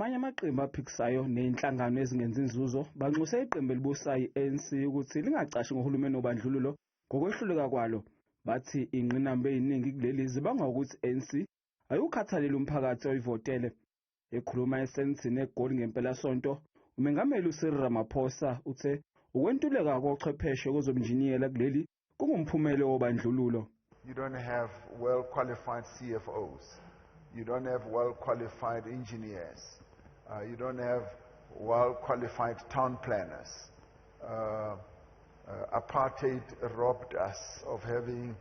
amanye amaqembu aphikisayo nenhlangano ezingenza inzuzo banxuse iqembu elibusayo i-ANC ukuthi lingacashi ngohulumeni wobandlululo ngokwehluleka kwalo. Bathi ingqinamba eziningi kuleli zibangwa ukuthi ANC ayukhathalele umphakathi oyivotele. Ekhuluma esensini eGoli ngempelasonto, umengameli uCyril Ramaphosa uthe ukwentuleka kochwepheshe kwezobunjiniyela kuleli kungumphumela wobandlululo. You don't have well-qualified CFOs. You don't have well-qualified engineers. You don't have well-qualified town planners. Apartheid robbed us of having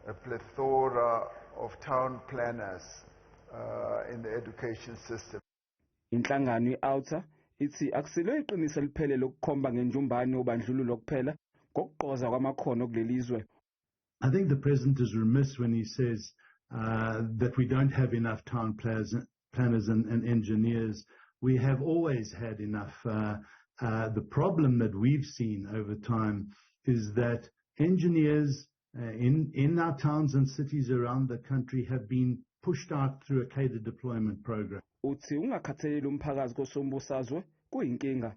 a plethora of town planners in the education system. Inhlangano i-Ithi ithi akusilo iqiniso eliphelele lokukhomba ngenjumbane obandlululo kuphela ngokugqoza kwamakhono kulelizwe. I think the president is remiss when he says that we don't have enough town planners and engineers. We have always had enough. The problem that we've seen over time is that engineers in our towns and cities around the country have been pushed out through a cadre deployment program. Uthi ungakhathaleli umphakathi kosombusazwe kuyinkinga.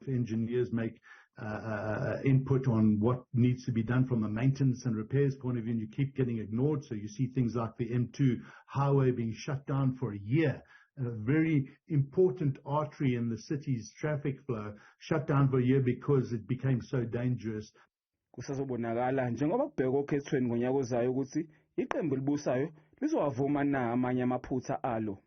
Engineers make input on what needs to be done from a maintenance and repairs point of view, and you keep getting ignored. So you see things like the M2 highway being shut down for a year, a very important artery in the city's traffic flow, shut down for a year because it became so dangerous. Kusazobonakala njengoba kubheka okhethweni ngonyaka ozayo ukuthi iqembu elibusayo lizowavuma na amanye amaphutha alo.